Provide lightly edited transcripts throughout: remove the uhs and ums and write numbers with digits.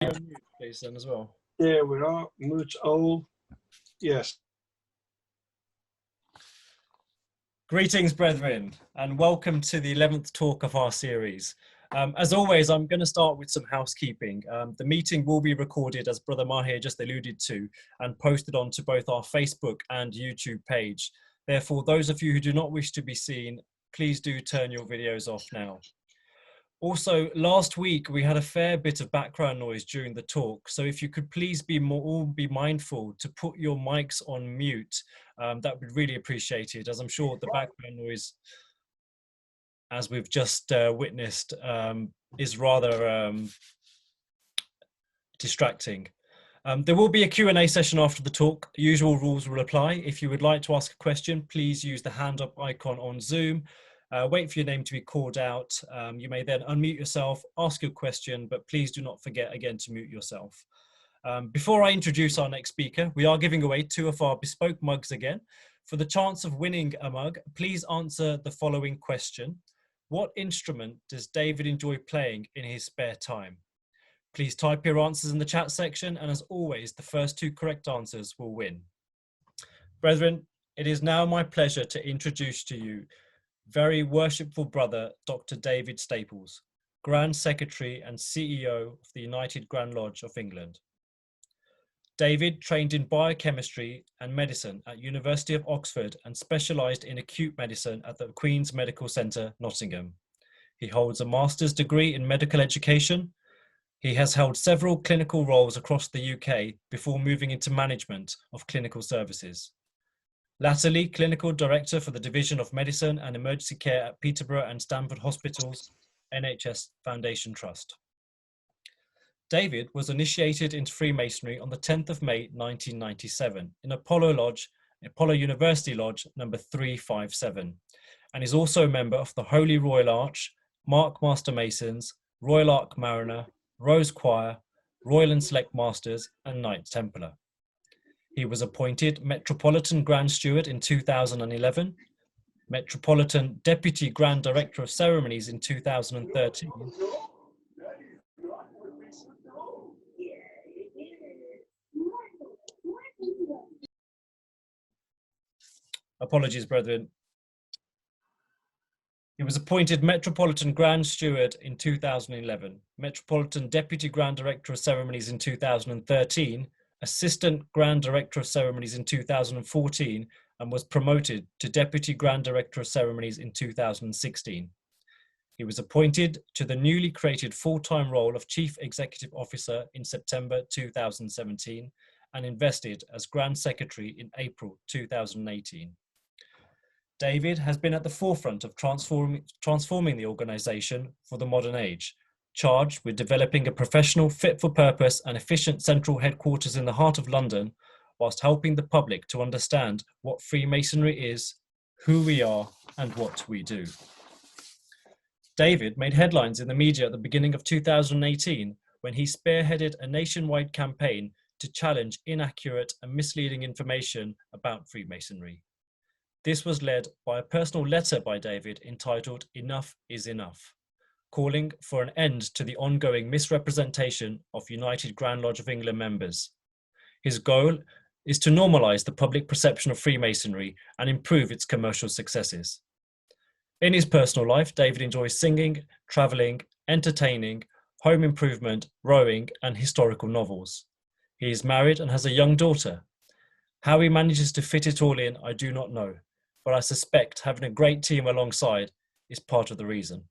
Mute, please, then as well. Yeah, we are. Mute all. Yes. Greetings, brethren, and welcome to the 11th talk of our series. As always, I'm going to start with some housekeeping. The meeting will be recorded, as Brother Mahir just alluded to, and posted onto both our Facebook and YouTube page. Therefore, those of you who do not wish to be seen, please do turn your videos off now. Also, last week we had a fair bit of background noise during the talk, so if you could please all be mindful to put your mics on mute, that would be really appreciated, as I'm sure the background noise, as we've just witnessed, is rather distracting. There will be a Q&A session after the talk. Usual rules will apply. If you would like to ask a question, please use the hand up icon on Zoom. Wait for your name to be called out. You may then unmute yourself, ask your question, but please do not forget again to mute yourself. Before I introduce our next speaker, we are giving away 2 of our bespoke mugs again. For the chance of winning a mug, please answer the following question. What instrument does David enjoy playing in his spare time? Please type your answers in the chat section, and as always, the first 2 correct answers will win. Brethren, it is now my pleasure to introduce to you very worshipful brother, Dr. David Staples, Grand Secretary and CEO of the United Grand Lodge of England. David trained in biochemistry and medicine at University of Oxford and specialised in acute medicine at the Queen's Medical Centre, Nottingham. He holds a master's degree in medical education. He has held several clinical roles across the UK before moving into management of clinical services. Latterly, Clinical Director for the Division of Medicine and Emergency Care at Peterborough and Stamford Hospitals, NHS Foundation Trust. David was initiated into Freemasonry on the 10th of May 1997 in Apollo University Lodge number 357, and is also a member of the Holy Royal Arch, Mark Master Masons, Royal Ark Mariner, Rose Choir, Royal and Select Masters, and Knights Templar. He was appointed Metropolitan Grand Steward in 2011, Metropolitan Deputy Grand Director of Ceremonies in 2013, apologies, brethren. He was appointed Metropolitan Grand Steward in 2011, Metropolitan Deputy Grand Director of Ceremonies in 2013, Assistant Grand Director of Ceremonies in 2014, and was promoted to Deputy Grand Director of Ceremonies in 2016. He was appointed to the newly created full-time role of Chief Executive Officer in September 2017 and invested as Grand Secretary in April 2018. David has been at the forefront of transforming the organisation for the modern age, charged with developing a professional, fit-for-purpose and efficient central headquarters in the heart of London, whilst helping the public to understand what Freemasonry is, who we are, and what we do. David made headlines in the media at the beginning of 2018 when he spearheaded a nationwide campaign to challenge inaccurate and misleading information about Freemasonry. This was led by a personal letter by David entitled "Enough is Enough," calling for an end to the ongoing misrepresentation of United Grand Lodge of England members. His goal is to normalise the public perception of Freemasonry and improve its commercial successes. In his personal life, David enjoys singing, travelling, entertaining, home improvement, rowing, and historical novels. He is married and has a young daughter. How he manages to fit it all in, I do not know, but I suspect having a great team alongside is part of the reason.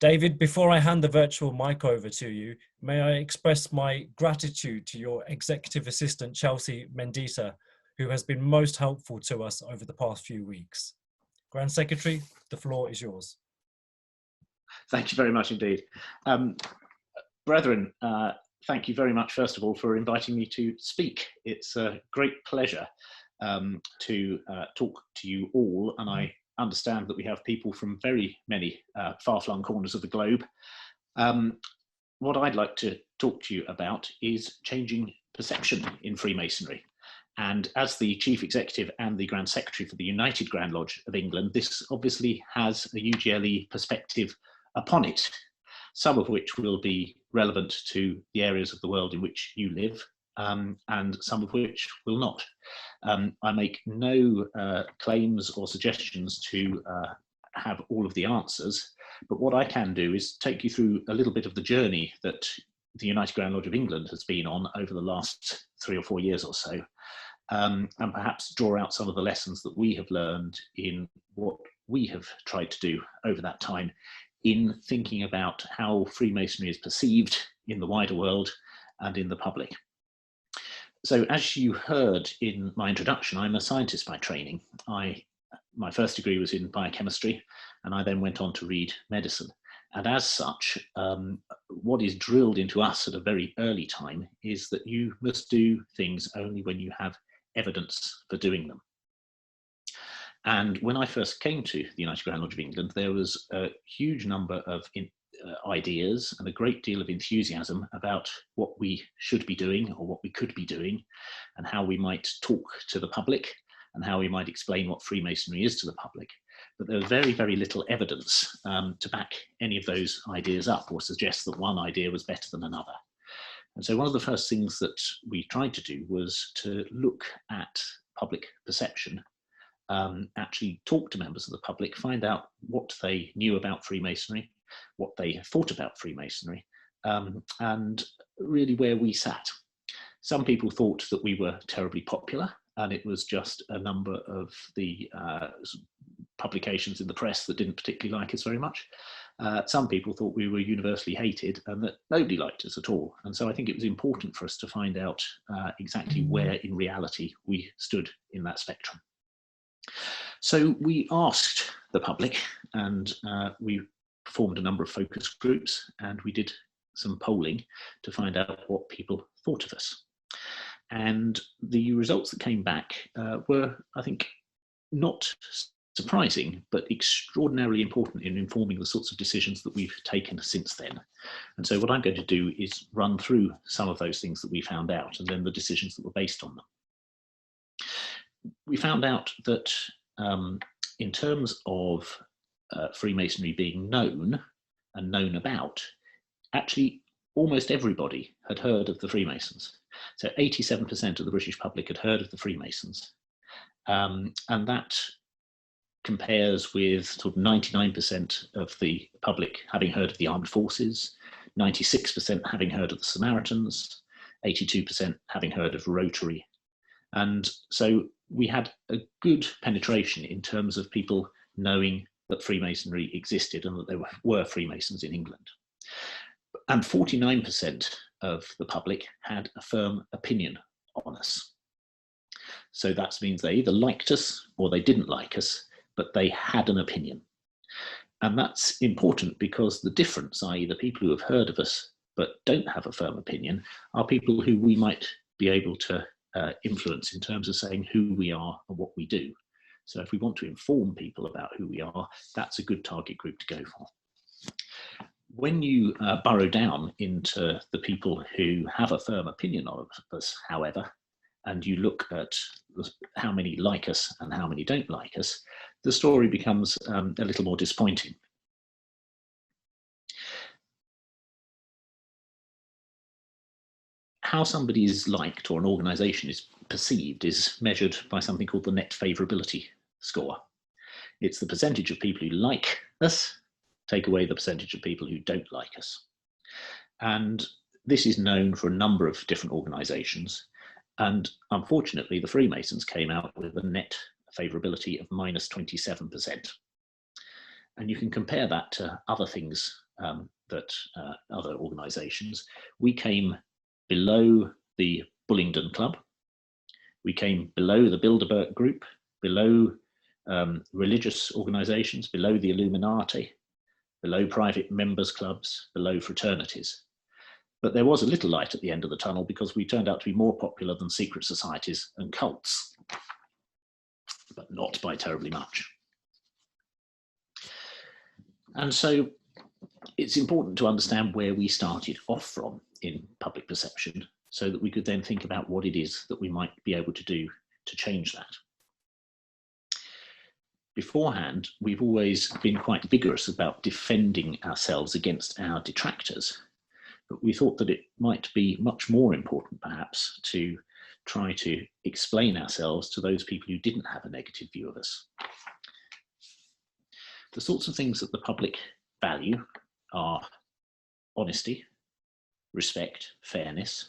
David, before I hand the virtual mic over to you, may I express my gratitude to your executive assistant, Chelsea Mendita, who has been most helpful to us over the past few weeks. Grand Secretary, the floor is yours. Thank you very much indeed. Brethren, thank you very much, first of all, for inviting me to speak. It's a great pleasure to talk to you all, and I understand that we have people from very many far-flung corners of the globe. What I'd like to talk to you about is changing perception in Freemasonry. And as the Chief Executive and the Grand Secretary for the United Grand Lodge of England, this obviously has a UGLE perspective upon it. some of which will be relevant to the areas of the world in which you live, and some of which will not. I make no claims or suggestions to have all of the answers, but what I can do is take you through a little bit of the journey that the United Grand Lodge of England has been on over the last 3 or 4 years or so, and perhaps draw out some of the lessons that we have learned in what we have tried to do over that time in thinking about how Freemasonry is perceived in the wider world and in the public. So as you heard in my introduction, I'm a scientist by training. My first degree was in biochemistry, and I then went on to read medicine. And as such, what is drilled into us at a very early time is that you must do things only when you have evidence for doing them. And when I first came to the United Grand Lodge of England, there was a huge number of ideas and a great deal of enthusiasm about what we should be doing or what we could be doing, and how we might talk to the public and how we might explain what Freemasonry is to the public. But there was very, very little evidence to back any of those ideas up or suggest that one idea was better than another. And so one of the first things that we tried to do was to look at public perception, actually talk to members of the public, find out what they knew about Freemasonry, what they thought about Freemasonry, and really where we sat. Some people thought that we were terribly popular, and it was just a number of the publications in the press that didn't particularly like us very much. Some people thought we were universally hated and that nobody liked us at all. And so I think it was important for us to find out exactly where in reality we stood in that spectrum. So we asked the public, and we formed a number of focus groups, and we did some polling to find out what people thought of us. And the results that came back were, I think, not surprising, but extraordinarily important in informing the sorts of decisions that we've taken since then. And so what I'm going to do is run through some of those things that we found out, and then the decisions that were based on them. We found out that in terms of Freemasonry being known and known about, actually almost everybody had heard of the Freemasons. So 87% of the British public had heard of the Freemasons. And that compares with sort of 99% of the public having heard of the armed forces, 96% having heard of the Samaritans, 82% having heard of Rotary. And so we had a good penetration in terms of people knowing that Freemasonry existed and that there were Freemasons in England. And 49% of the public had a firm opinion on us. So that means they either liked us or they didn't like us, but they had an opinion. And that's important because the difference, i.e. the people who have heard of us but don't have a firm opinion, are people who we might be able to influence in terms of saying who we are and what we do. So if we want to inform people about who we are, that's a good target group to go for. When you burrow down into the people who have a firm opinion of us, however, and you look at how many like us and how many don't like us, the story becomes a little more disappointing. How somebody is liked or an organisation is perceived is measured by something called the Net Favorability Score. It's the percentage of people who like us, take away the percentage of people who don't like us. And this is known for a number of different organisations. And unfortunately, the Freemasons came out with a net favorability of -27%. And you can compare that to other things other organisations. We came below the Bullingdon Club. We came below the Bilderberg Group, below religious organisations, below the Illuminati, below private members' clubs, below fraternities. But there was a little light at the end of the tunnel because we turned out to be more popular than secret societies and cults, but not by terribly much. And so it's important to understand where we started off from in public perception so that we could then think about what it is that we might be able to do to change that. beforehand, we've always been quite vigorous about defending ourselves against our detractors, but we thought that it might be much more important, perhaps, to try to explain ourselves to those people who didn't have a negative view of us. The sorts of things that the public value are honesty, respect, fairness,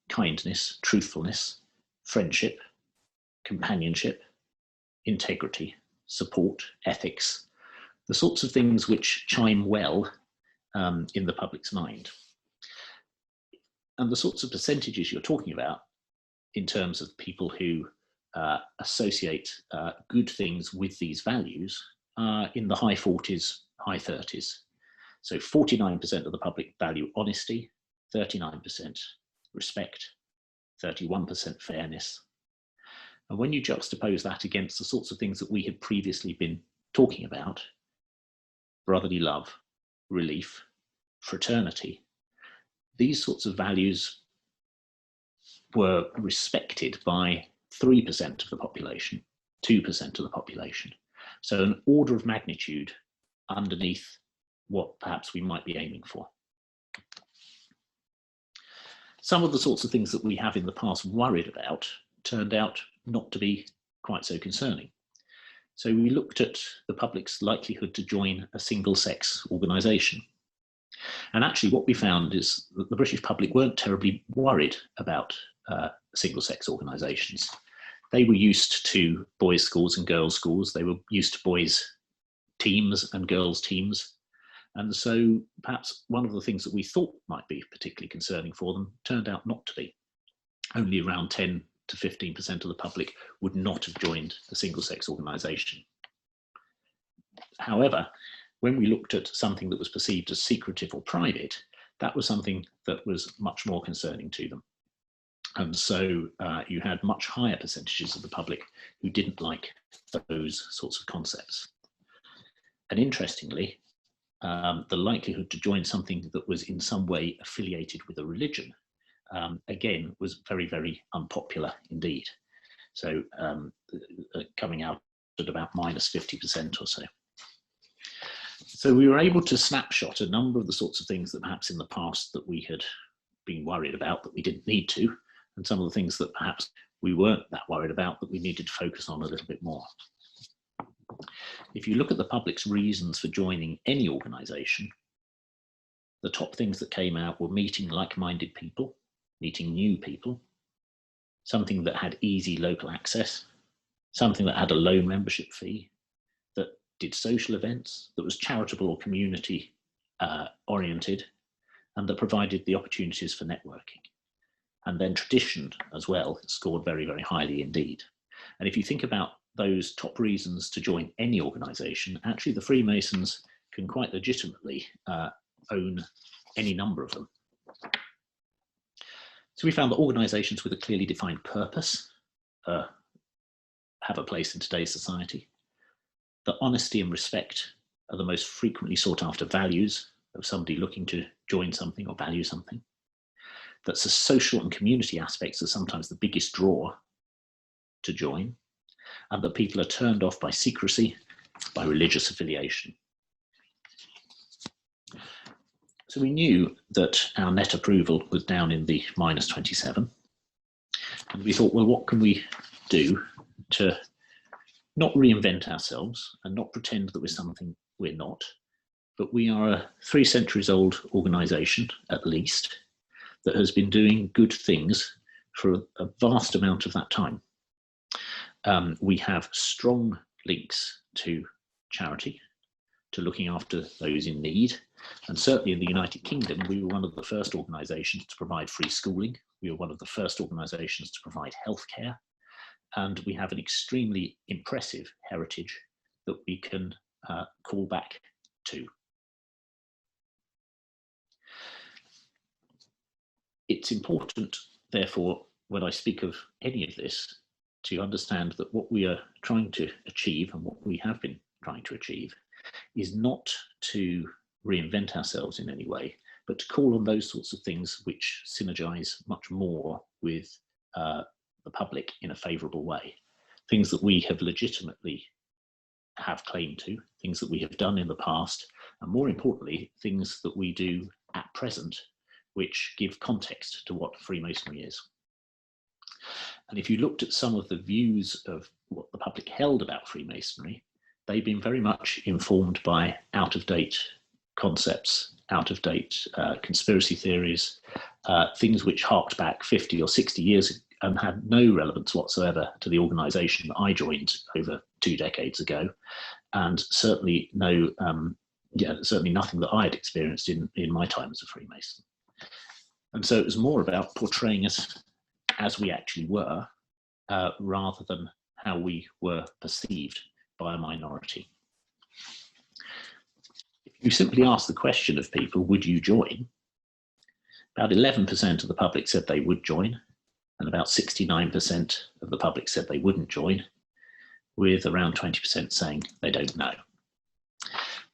kindness, truthfulness, friendship, companionship, integrity, support, ethics, the sorts of things which chime well in the public's mind. And the sorts of percentages you're talking about in terms of people who associate good things with these values are in the high 40s, high 30s. So 49% of the public value honesty, 39% respect, 31% fairness. And when you juxtapose that against the sorts of things that we had previously been talking about, brotherly love, relief, fraternity, these sorts of values were respected by 3% of the population, 2% of the population. So an order of magnitude underneath what perhaps we might be aiming for. Some of the sorts of things that we have in the past worried about turned out not to be quite so concerning. So we looked at the public's likelihood to join a single-sex organisation. And actually what we found is that the British public weren't terribly worried about single-sex organisations. They were used to boys' schools and girls' schools. They were used to boys' teams and girls' teams. And so perhaps one of the things that we thought might be particularly concerning for them turned out not to be. Only around 10 to 15% of the public would not have joined a single-sex organisation. However, when we looked at something that was perceived as secretive or private, that was something that was much more concerning to them. And so you had much higher percentages of the public who didn't like those sorts of concepts. And interestingly, the likelihood to join something that was in some way affiliated with a religion, again, was very, very unpopular indeed. So coming out at about minus 50% or so. So we were able to snapshot a number of the sorts of things that perhaps in the past that we had been worried about that we didn't need to, and some of the things that perhaps we weren't that worried about that we needed to focus on a little bit more. If you look at the public's reasons for joining any organisation, the top things that came out were meeting like-minded people, meeting new people, something that had easy local access, something that had a low membership fee, that did social events, that was charitable or community oriented, and that provided the opportunities for networking. And then tradition as well scored very, very highly indeed. And if you think about those top reasons to join any organisation, actually the Freemasons can quite legitimately own any number of them. So we found that organisations with a clearly defined purpose have a place in today's society, that honesty and respect are the most frequently sought after values of somebody looking to join something or value something, that the social and community aspects are sometimes the biggest draw to join, and that people are turned off by secrecy, by religious affiliation. So we knew that our net approval was down in the minus 27. And we thought, well, what can we do to not reinvent ourselves and not pretend that we're something we're not, but we are a 3 centuries old organisation, at least, that has been doing good things for a vast amount of that time. We have strong links to charity, to looking after those in need. And certainly in the United Kingdom, we were one of the first organisations to provide free schooling. We were one of the first organisations to provide healthcare. And we have an extremely impressive heritage that we can call back to. It's important, therefore, when I speak of any of this, to understand that what we are trying to achieve and what we have been trying to achieve is not to reinvent ourselves in any way, but to call on those sorts of things which synergize much more with the public in a favourable way. Things that we have legitimately have claim to, things that we have done in the past, and more importantly, things that we do at present, which give context to what Freemasonry is. And if you looked at some of the views of what the public held about Freemasonry, they've been very much informed by out-of-date concepts, out-of-date conspiracy theories, things which harked back 50 or 60 years and had no relevance whatsoever to the organisation that I joined over 2 decades ago, and certainly certainly nothing that I had experienced in my time as a Freemason. And so it was more about portraying us as we actually were, rather than how we were perceived by a minority. If you simply ask the question of people, would you join? About 11% of the public said they would join, and about 69% of the public said they wouldn't join, with around 20% saying they don't know.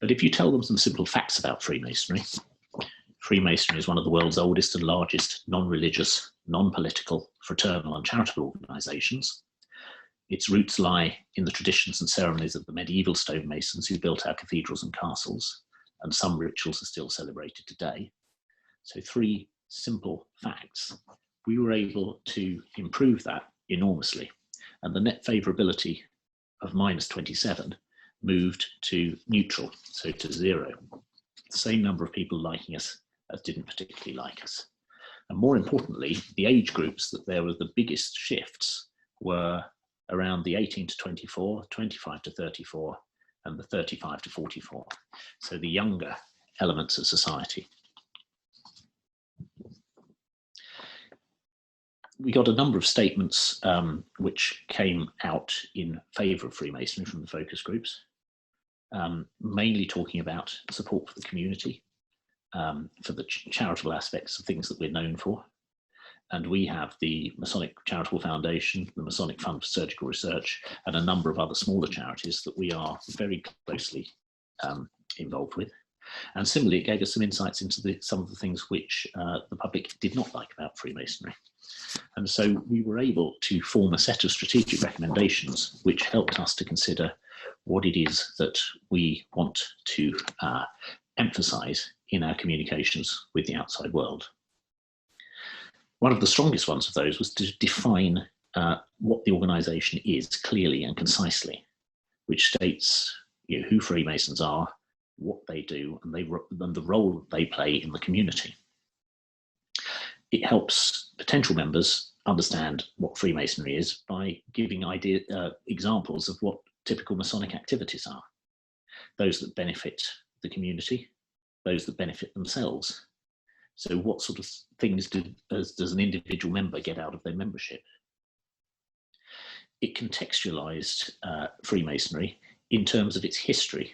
But if you tell them some simple facts about Freemasonry, Freemasonry is one of the world's oldest and largest non-religious, non-political, fraternal and charitable organisations. Its roots lie in the traditions and ceremonies of the medieval stonemasons who built our cathedrals and castles, and some rituals are still celebrated today. So 3 simple facts. We were able to improve that enormously, and the net favorability of -27 moved to neutral, so to 0. The same number of people liking us as didn't particularly like us. And more importantly, the age groups that there were the biggest shifts were around the 18 to 24, 25 to 34, and the 35 to 44. So the younger elements of society. We got a number of statements which came out in favour of Freemasonry from the focus groups, mainly talking about support for the community, for the charitable aspects of things that we're known for. And we have the Masonic Charitable Foundation, the Masonic Fund for Surgical Research, and a number of other smaller charities that we are very closely involved with. And similarly, it gave us some insights into some of the things which the public did not like about Freemasonry. And so we were able to form a set of strategic recommendations which helped us to consider what it is that we want to emphasize in our communications with the outside world. One of the strongest ones of those was to define what the organisation is clearly and concisely, which states who Freemasons are, what they do, and the role that they play in the community. It helps potential members understand what Freemasonry is by giving examples of what typical Masonic activities are. Those that benefit the community, those that benefit themselves. So what sort of things does an individual member get out of their membership? It contextualized Freemasonry in terms of its history.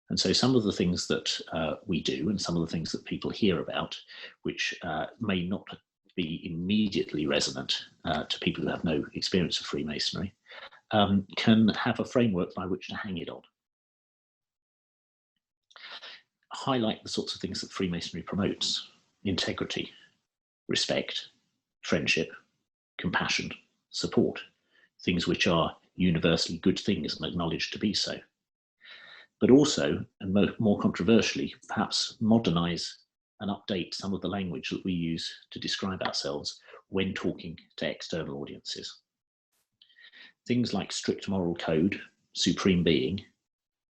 And so some of the things that we do and some of the things that people hear about, which may not be immediately resonant to people who have no experience of Freemasonry, can have a framework by which to hang it on. Highlight the sorts of things that Freemasonry promotes: integrity, respect, friendship, compassion, support, things which are universally good things and acknowledged to be so. But also, and more controversially, perhaps modernize and update some of the language that we use to describe ourselves when talking to external audiences. Things like strict moral code, supreme being,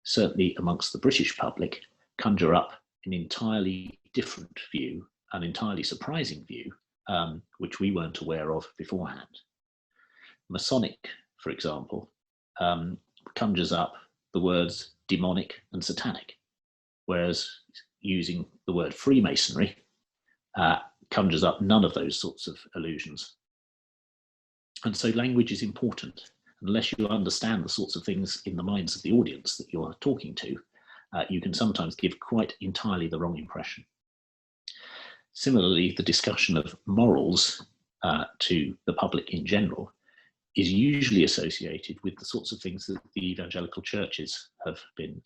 certainly amongst the British public, conjure up an entirely different view, an entirely surprising view, which we weren't aware of beforehand. Masonic, for example, conjures up the words demonic and satanic, whereas using the word Freemasonry conjures up none of those sorts of illusions. And so language is important. Unless you understand the sorts of things in the minds of the audience that you're talking to, you can sometimes give quite entirely the wrong impression. Similarly, the discussion of morals to the public in general is usually associated with the sorts of things that the evangelical churches have been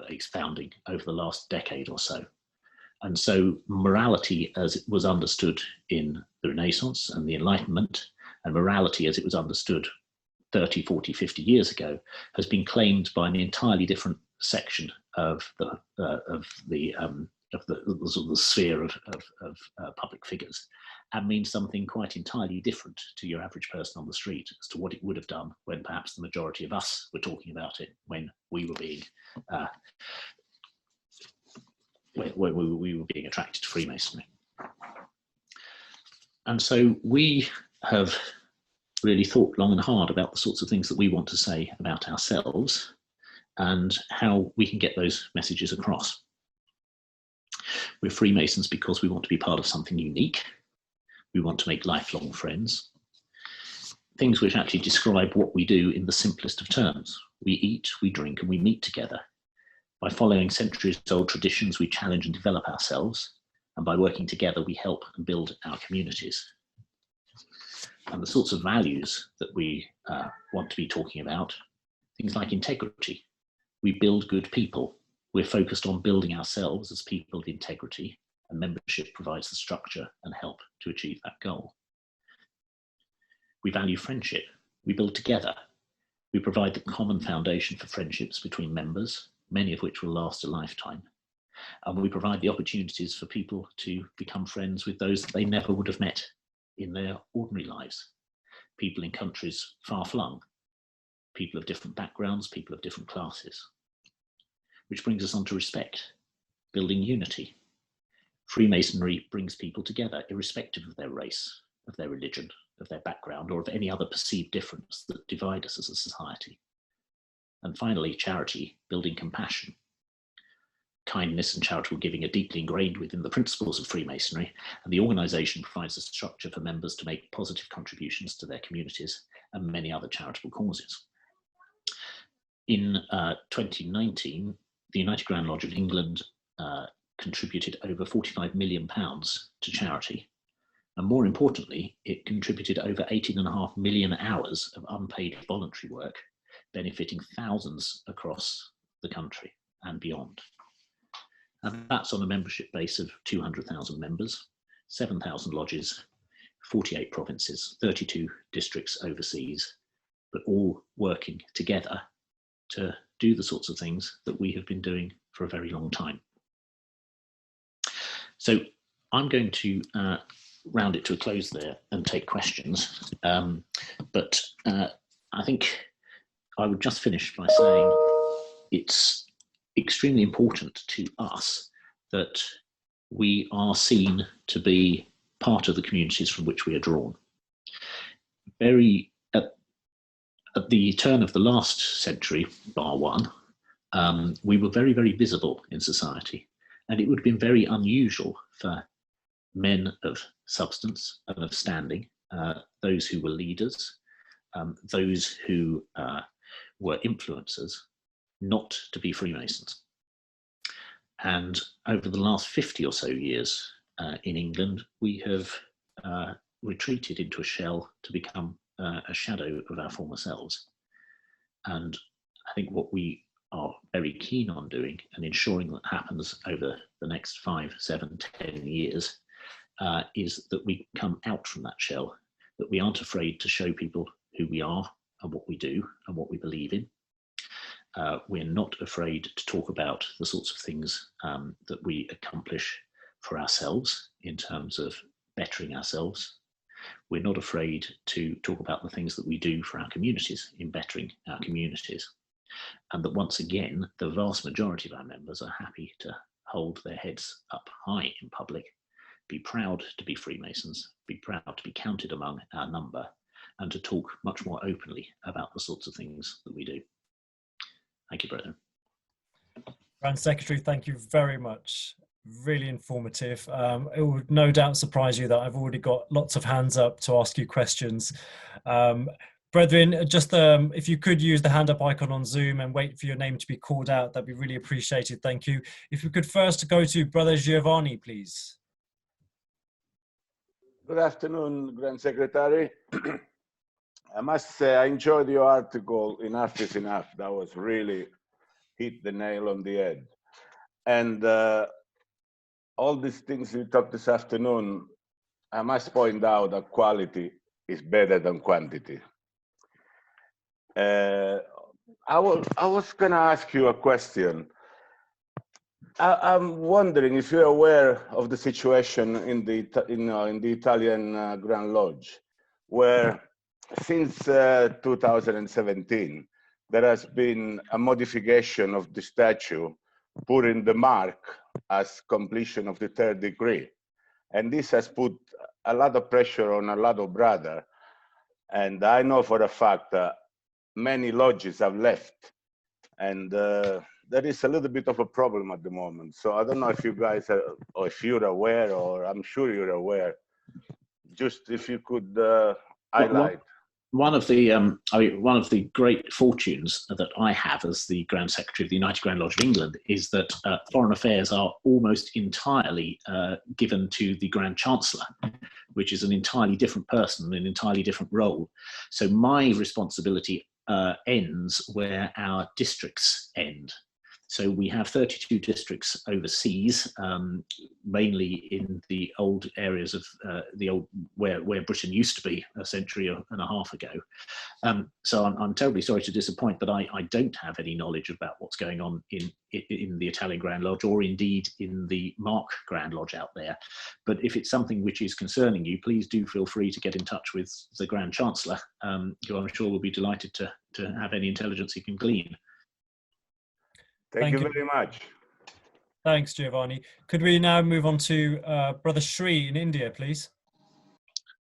expounding over the last decade or so. And so morality as it was understood in the Renaissance and the Enlightenment, and morality as it was understood 30, 40, 50 years ago has been claimed by an entirely different section of the sort of the sphere of public figures, and means something quite entirely different to your average person on the street as to what it would have done when perhaps the majority of us were talking about it when we were being attracted to Freemasonry. And so we have really thought long and hard about the sorts of things that we want to say about ourselves and how we can get those messages across. We're Freemasons because we want to be part of something unique. We want to make lifelong friends. Things which actually describe what we do in the simplest of terms. We eat, we drink, and we meet together. By following centuries-old traditions, we challenge and develop ourselves. And by working together, we help and build our communities. And the sorts of values that we want to be talking about, things like integrity. We build good people. We're focused on building ourselves as people of integrity, and membership provides the structure and help to achieve that goal. We value friendship. We build together. We provide the common foundation for friendships between members, many of which will last a lifetime. And we provide the opportunities for people to become friends with those that they never would have met in their ordinary lives. People in countries far flung, people of different backgrounds, people of different classes. Which brings us on to respect, building unity. Freemasonry brings people together, irrespective of their race, of their religion, of their background, or of any other perceived difference that divide us as a society. And finally, charity, building compassion. Kindness and charitable giving are deeply ingrained within the principles of Freemasonry, and the organisation provides a structure for members to make positive contributions to their communities and many other charitable causes. In 2019, the United Grand Lodge of England contributed over £45 million to charity. And more importantly, it contributed over 18.5 million hours of unpaid voluntary work, benefiting thousands across the country and beyond. And that's on a membership base of 200,000 members, 7,000 lodges, 48 provinces, 32 districts overseas, but all working together to do the sorts of things that we have been doing for a very long time. So I'm going to round it to a close there and take questions. But I think I would just finish by saying it's extremely important to us that we are seen to be part of the communities from which we are drawn. At the turn of the last century, bar one, we were very, very visible in society, and it would have been very unusual for men of substance and of standing, those who were leaders, those who were influencers, not to be Freemasons. And over the last 50 or so years in England, we have retreated into a shell to become a shadow of our former selves. And I think what we are very keen on doing and ensuring that happens over the next 5, 7, 10 years is that we come out from that shell, that we aren't afraid to show people who we are and what we do and what we believe in. We're not afraid to talk about the sorts of things that we accomplish for ourselves in terms of bettering ourselves. We're not afraid to talk about the things that we do for our communities in bettering our communities. And that once again, the vast majority of our members are happy to hold their heads up high in public, be proud to be Freemasons, be proud to be counted among our number, and to talk much more openly about the sorts of things that we do. Thank you, brethren. Grand Secretary, thank you very much. Really informative. It would no doubt surprise you that I've already got lots of hands up to ask you questions. Brethren, just if you could use the hand up icon on Zoom and wait for your name to be called out, that'd be really appreciated. Thank you. If we could first go to Brother Giovanni, please. Good afternoon, Grand Secretary. I must say I enjoyed your article, Enough is Enough. That was really hit the nail on the head. And all these things we talked this afternoon, I must point out that quality is better than quantity. I was going to ask you a question. I'm wondering if you're aware of the situation in the Italian Grand Lodge, where since 2017 there has been a modification of the statute, putting the mark as completion of the third degree, and this has put a lot of pressure on a lot of brothers. And I know for a fact that many lodges have left, and there is a little bit of a problem at the moment. So I don't know if you guys are, or if you're aware, or I'm sure you're aware. Just if you could highlight. One of the great fortunes that I have as the Grand Secretary of the United Grand Lodge of England is that foreign affairs are almost entirely given to the Grand Chancellor, which is an entirely different person, an entirely different role. So my responsibility ends where our districts end. So we have 32 districts overseas, mainly in the old areas of where Britain used to be a century and a half ago. So I'm terribly sorry to disappoint, but I don't have any knowledge about what's going on in the Italian Grand Lodge, or indeed in the Mark Grand Lodge out there. But if it's something which is concerning you, please do feel free to get in touch with the Grand Chancellor, who I'm sure will be delighted to have any intelligence he can glean. Thank you very much. Thanks, Giovanni. Could we now move on to Brother Sri in India, please?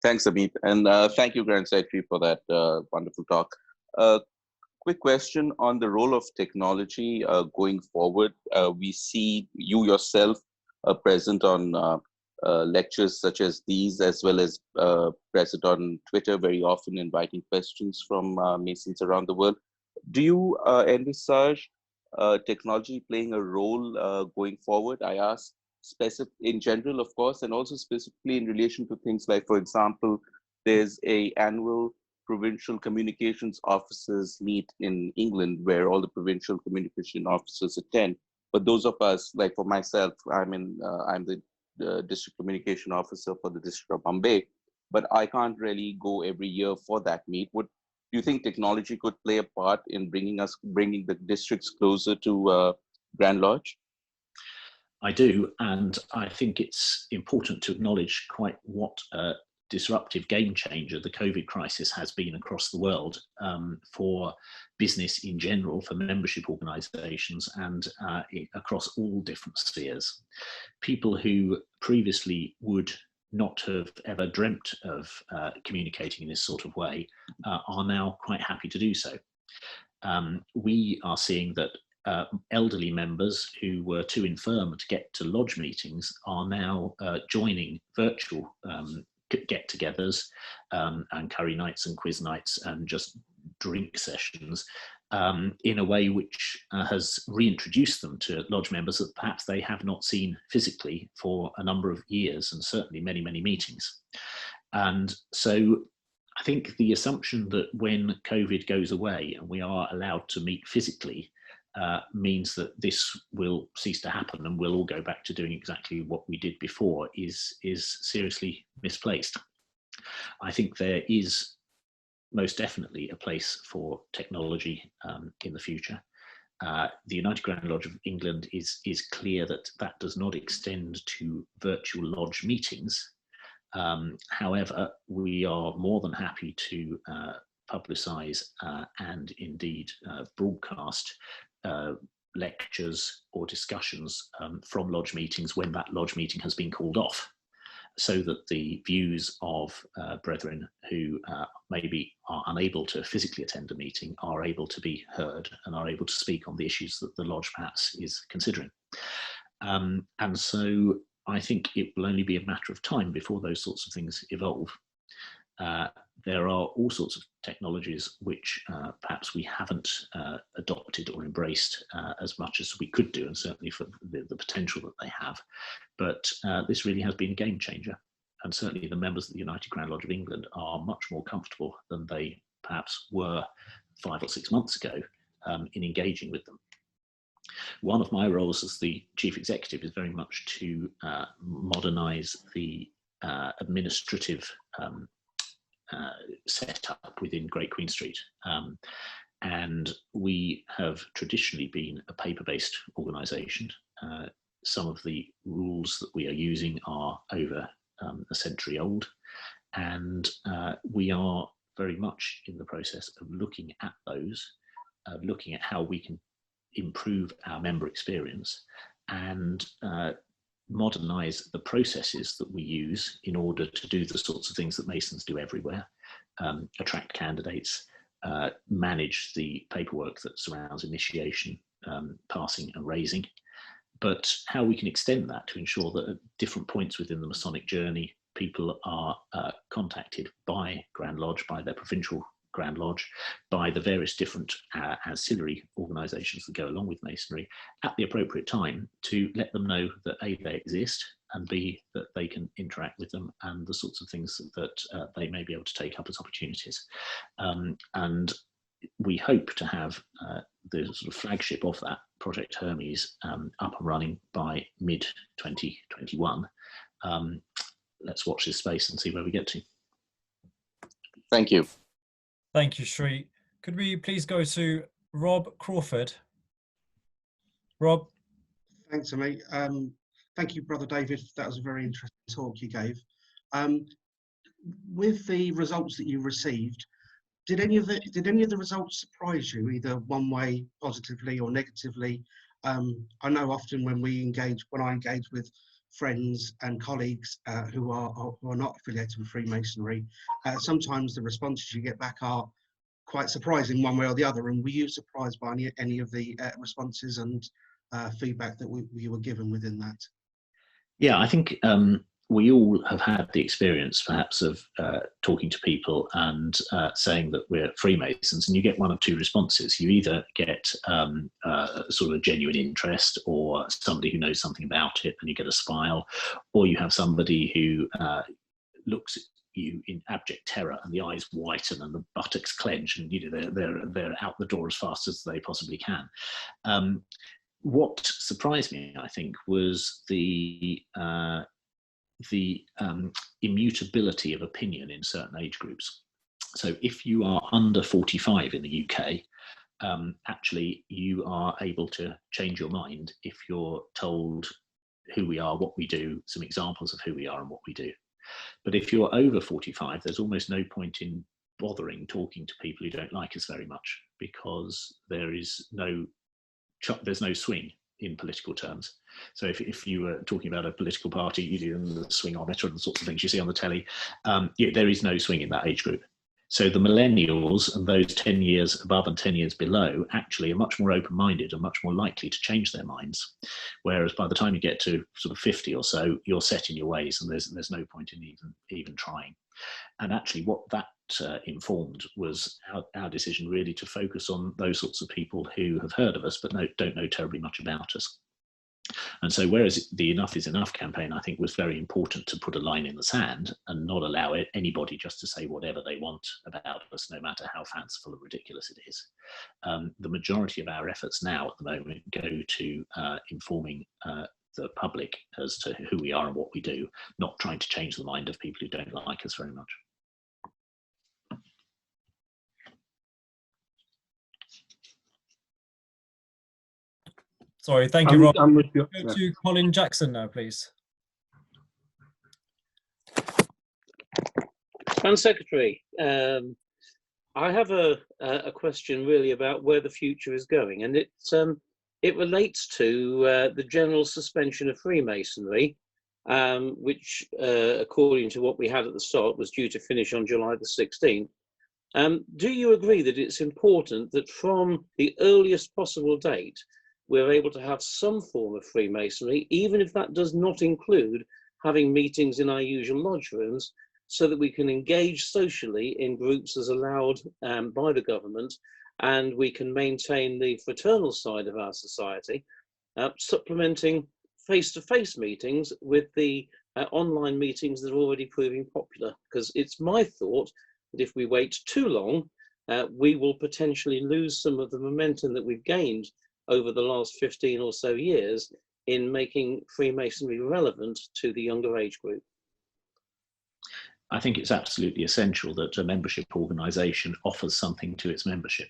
Thanks, Amit. And thank you, Grand Secretary, for that wonderful talk. Quick question on the role of technology going forward. We see you yourself present on lectures such as these, as well as present on Twitter very often, inviting questions from Masons around the world. Do you envisage technology playing a role going forward? I ask in general, of course, and also specifically in relation to things like, for example, there's an annual provincial communications officers meet in England where all the provincial communication officers attend. But those of us, like for myself, I'm the district communication officer for the District of Bombay, but I can't really go every year for that meet. Do you think technology could play a part in bringing the districts closer to Grand Lodge? I do, and I think it's important to acknowledge quite what a disruptive game changer the COVID crisis has been across the world for business in general, for membership organisations, and across all different spheres. People who previously would not have ever dreamt of communicating in this sort of way are now quite happy to do so. We are seeing that elderly members who were too infirm to get to lodge meetings are now joining virtual get-togethers and curry nights and quiz nights and just drink sessions in a way which has reintroduced them to lodge members that perhaps they have not seen physically for a number of years, and certainly many, many meetings. And so I think the assumption that when COVID goes away and we are allowed to meet physically means that this will cease to happen and we'll all go back to doing exactly what we did before is seriously misplaced. I think there is most definitely a place for technology in the future. The United Grand Lodge of England is clear that that does not extend to virtual lodge meetings. However, we are more than happy to publicise and indeed broadcast lectures or discussions from lodge meetings when that lodge meeting has been called off, so that the views of brethren who maybe are unable to physically attend a meeting are able to be heard and are able to speak on the issues that the lodge perhaps is considering. And so I think it will only be a matter of time before those sorts of things evolve. There are all sorts of technologies which perhaps we haven't adopted or embraced as much as we could do, and certainly for the potential that they have. But this really has been a game changer. And certainly the members of the United Grand Lodge of England are much more comfortable than they perhaps were 5 or 6 months ago in engaging with them. One of my roles as the chief executive is very much to modernise the administrative set up within Great Queen Street. And we have traditionally been a paper-based organisation. Some of the rules that we are using are over a century old, and we are very much in the process of looking at those, looking at how we can improve our member experience and modernise the processes that we use in order to do the sorts of things that Masons do everywhere, attract candidates, manage the paperwork that surrounds initiation, passing and raising, but how we can extend that to ensure that at different points within the Masonic journey, people are contacted by Grand Lodge, by their provincial Grand Lodge, by the various different ancillary organisations that go along with Masonry at the appropriate time to let them know that A, they exist, and B, that they can interact with them and the sorts of things that they may be able to take up as opportunities. And we hope to have the sort of flagship of that, Project Hermes, up and running by mid-2021. Let's watch this space and see where we get to. Thank you. Thank you, Sri. Could we please go to Rob Crawford? Rob. Thanks, Amit. Thank you, Brother David. That was a very interesting talk you gave. With the results that you received, did any of the results surprise you, either one way, positively or negatively? I know often when I engage with friends and colleagues who are not affiliated with Freemasonry, sometimes the responses you get back are quite surprising one way or the other. And were you surprised by any of the responses and feedback that we were given within that? Yeah, I think we all have had the experience perhaps of talking to people and saying that we're Freemasons, and you get one of two responses. You either get sort of a genuine interest, or somebody who knows something about it and you get a smile, or you have somebody who looks at you in abject terror and the eyes whiten and the buttocks clench, and they're out the door as fast as they possibly can. What surprised me, I think, was the immutability of opinion in certain age groups. So if you are under 45 in the UK, actually you are able to change your mind if you're told who we are, what we do, some examples of who we are and what we do. But if you're over 45, there's almost no point in bothering talking to people who don't like us very much, because there's no swing in political terms. So if you were talking about a political party, you do the swingometer and the sorts of things you see on the telly, there is no swing in that age group. So the millennials and those 10 years above and 10 years below actually are much more open-minded and much more likely to change their minds. Whereas by the time you get to sort of 50 or so, you're set in your ways and there's no point in even trying. And actually what that informed was our decision really to focus on those sorts of people who have heard of us but don't know terribly much about us. And so whereas the Enough is Enough campaign, I think, was very important to put a line in the sand and not allow anybody just to say whatever they want about us, no matter how fanciful or ridiculous it is. The majority of our efforts now at the moment go to informing the public as to who we are and what we do, not trying to change the mind of people who don't like us very much. Sorry, thank you, Rob. I'm with you. Go to Colin Jackson now, please. Madam Secretary, I have a question really about where the future is going, and it relates to the general suspension of Freemasonry, which, according to what we had at the start, was due to finish on July the 16th. Do you agree that it's important that from the earliest possible date, we're able to have some form of Freemasonry, even if that does not include having meetings in our usual lodge rooms, so that we can engage socially in groups as allowed by the government, and we can maintain the fraternal side of our society, supplementing face-to-face meetings with the online meetings that are already proving popular? Because it's my thought that if we wait too long, we will potentially lose some of the momentum that we've gained over the last 15 or so years in making Freemasonry relevant to the younger age group. I think it's absolutely essential that a membership organisation offers something to its membership.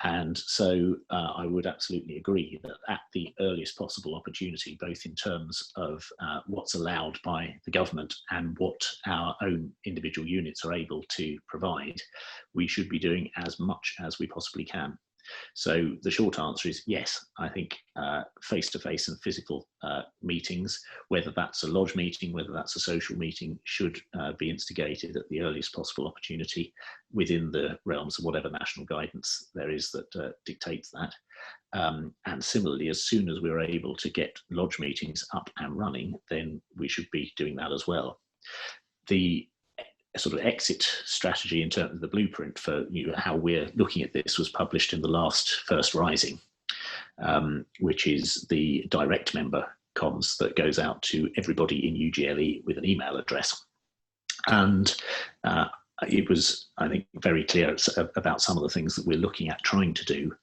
And so I would absolutely agree that at the earliest possible opportunity, both in terms of what's allowed by the government and what our own individual units are able to provide, we should be doing as much as we possibly can. So the short answer is yes. I think face-to-face and physical meetings, whether that's a lodge meeting, whether that's a social meeting, should be instigated at the earliest possible opportunity within the realms of whatever national guidance there is that dictates that. And similarly, as soon as we're able to get lodge meetings up and running, then we should be doing that as well. The sort of exit strategy in terms of the blueprint for how we're looking at this was published in the last First Rising, which is the direct member comms that goes out to everybody in UGLE with an email address. And it was, I think, very clear about some of the things that we're looking at trying to do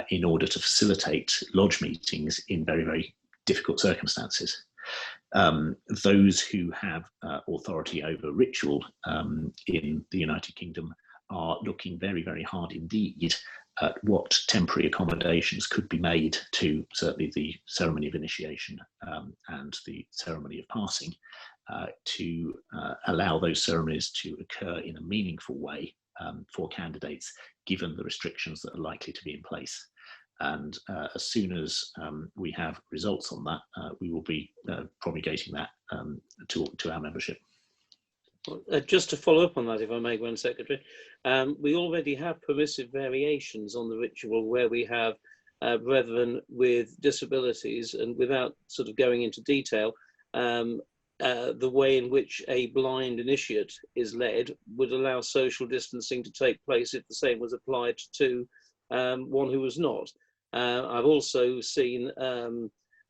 in order to facilitate lodge meetings in very, very difficult circumstances. Those who have authority over ritual in the United Kingdom are looking very, very hard indeed at what temporary accommodations could be made to certainly the ceremony of initiation and the ceremony of passing to allow those ceremonies to occur in a meaningful way for candidates, given the restrictions that are likely to be in place. And as soon as we have results on that, we will be promulgating that to our membership. Just to follow up on that, if I may, Grand Secretary, we already have permissive variations on the ritual where we have brethren with disabilities, and without sort of going into detail, the way in which a blind initiate is led would allow social distancing to take place if the same was applied to one who was not. I've also seen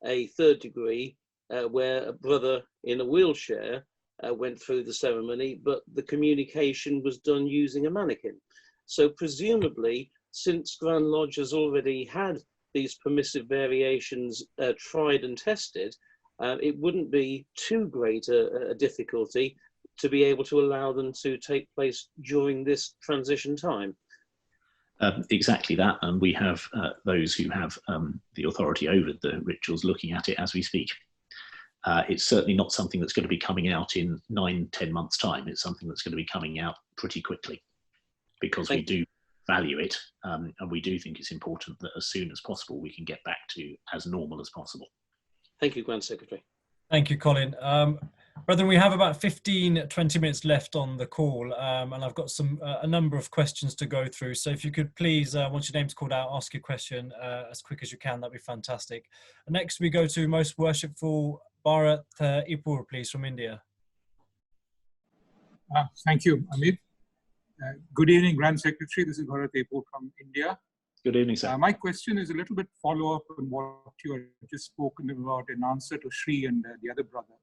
a third degree where a brother in a wheelchair went through the ceremony, but the communication was done using a mannequin. So presumably, since Grand Lodge has already had these permissive variations tried and tested, it wouldn't be too great a difficulty to be able to allow them to take place during this transition time. Exactly that, and we have those who have the authority over the rituals looking at it as we speak. It's certainly not something that's going to be coming out in 9-10 months' time. It's something that's going to be coming out pretty quickly, because we do value it, and we do think it's important that as soon as possible we can get back to as normal as possible. Thank you, Grand Secretary. Thank you, Colin. Brethren, we have about 15-20 minutes left on the call, and I've got a number of questions to go through. So if you could please, once your name's called out, ask your question as quick as you can, that'd be fantastic. Next, we go to Most Worshipful Bharat Ipur, please, from India. Thank you, Amit. Good evening, Grand Secretary. This is Bharat Ipur from India. Good evening, sir. My question is a little bit follow-up on what you have just spoken about in answer to Sri and the other brother.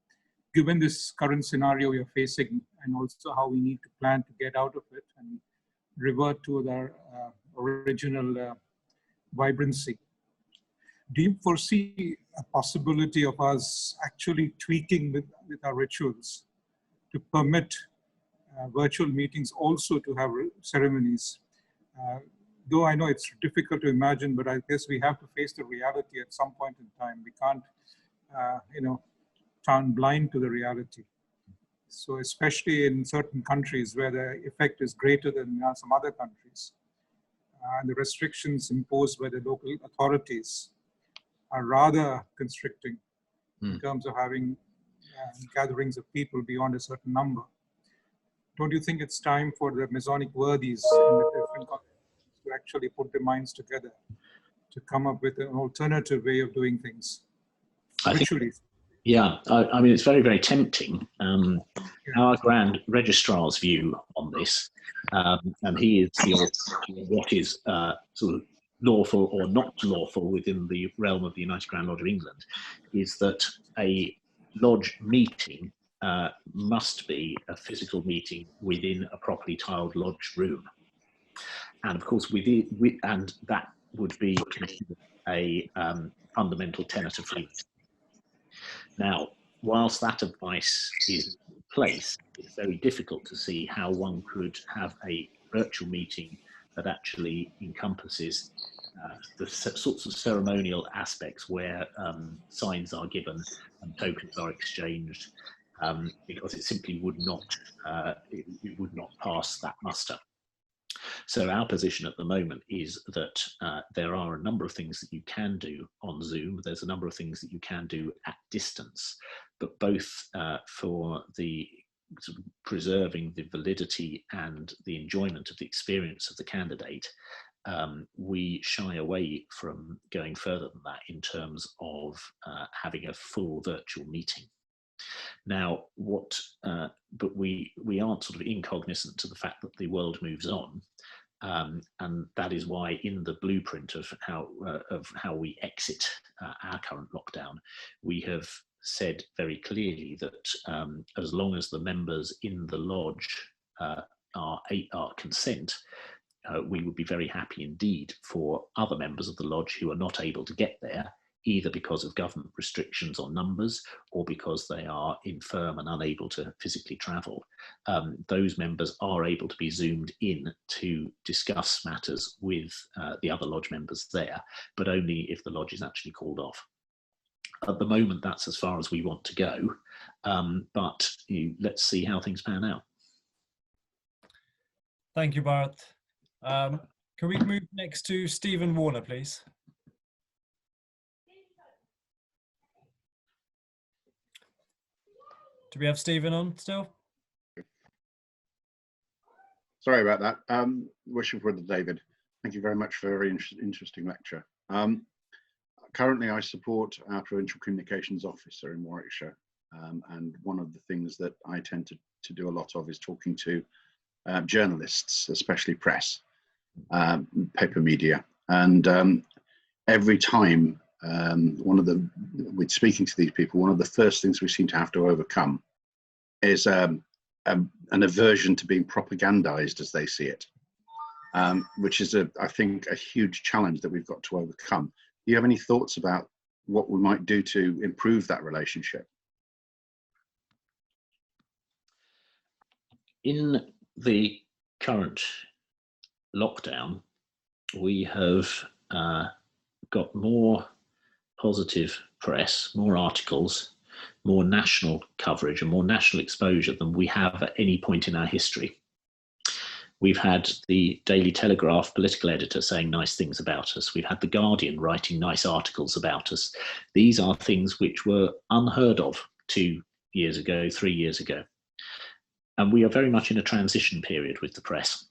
Given this current scenario you're facing, and also how we need to plan to get out of it and revert to their original vibrancy, do you foresee a possibility of us actually tweaking with our rituals to permit virtual meetings also to have ceremonies? Though I know it's difficult to imagine, but I guess we have to face the reality at some point in time. We can't, turn blind to the reality. So especially in certain countries where the effect is greater than some other countries, and the restrictions imposed by the local authorities are rather constricting in terms of having gatherings of people beyond a certain number. Don't you think it's time for the Masonic worthies in the different countries to actually put their minds together to come up with an alternative way of doing things? I mean, it's very, very tempting. Our Grand Registrar's view on this, and he is what is sort of lawful or not lawful within the realm of the United Grand Lodge of England, is that a lodge meeting must be a physical meeting within a properly tiled lodge room. And of course, and that would be a fundamental tenet of freedom. Now, whilst that advice is in place, it's very difficult to see how one could have a virtual meeting that actually encompasses the sorts of ceremonial aspects where signs are given and tokens are exchanged, because it simply would not it would not pass that muster. So our position at the moment is that there are a number of things that you can do on Zoom. There's a number of things that you can do at distance, but both for the sort of preserving the validity and the enjoyment of the experience of the candidate, we shy away from going further than that in terms of having a full virtual meeting. Now, but we aren't sort of incognizant to the fact that the world moves on, and that is why in the blueprint of how we exit our current lockdown, we have said very clearly that as long as the members in the lodge are consent, we would be very happy indeed for other members of the lodge who are not able to get there, either because of government restrictions on numbers or because they are infirm and unable to physically travel. Those members are able to be zoomed in to discuss matters with the other lodge members there, but only if the lodge is actually called off. At the moment, that's as far as we want to go, but let's see how things pan out. Thank you, Bharat. Can we move next to Stephen Warner, please? Do we have Stephen on still? Sorry about that. Wishing for David. Thank you very much for a very interesting lecture. Currently, I support our provincial communications officer in Warwickshire, and one of the things that I tend to do a lot of is talking to journalists, especially press, paper media, and every time with speaking to these people, one of the first things we seem to have to overcome is an aversion to being propagandized as they see it, which is, I think, a huge challenge that we've got to overcome. Do you have any thoughts about what we might do to improve that relationship? In the current lockdown, we have got more positive press, more articles, more national coverage and more national exposure than we have at any point in our history. We've had the Daily Telegraph political editor saying nice things about us. We've had the Guardian writing nice articles about us. These are things which were unheard of 2 years ago, 3 years ago. And we are very much in a transition period with the press.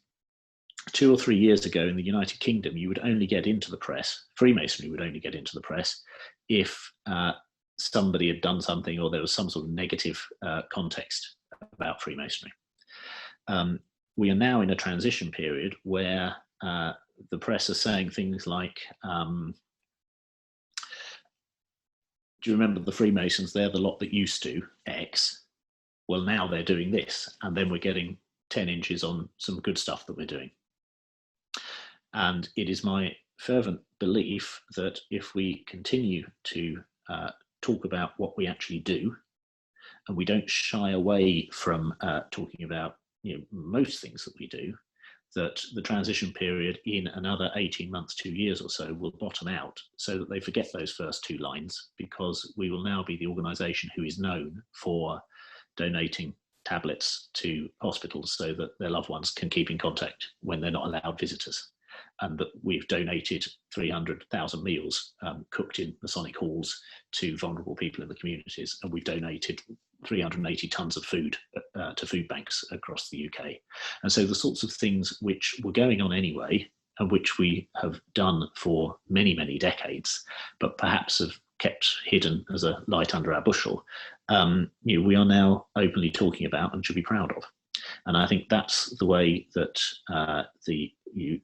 2 or 3 years ago in the United Kingdom, you would only get into the press, Freemasonry would only get into the press if somebody had done something or there was some sort of negative context about Freemasonry. We are now in a transition period where the press are saying things like, do you remember the Freemasons? They're the lot that used to X. Well, now they're doing this, and then we're getting 10 inches on some good stuff that we're doing. And it is my fervent belief that if we continue to talk about what we actually do, and we don't shy away from talking about most things that we do, that the transition period in another 18 months, 2 years or so will bottom out so that they forget those first 2 lines, because we will now be the organisation who is known for donating tablets to hospitals so that their loved ones can keep in contact when they're not allowed visitors, and that we've donated 300,000 meals cooked in Masonic halls to vulnerable people in the communities, and we've donated 380 tons of food to food banks across the UK. And so the sorts of things which were going on anyway, and which we have done for many, many decades, but perhaps have kept hidden as a light under our bushel, we are now openly talking about and should be proud of. And I think that's the way that the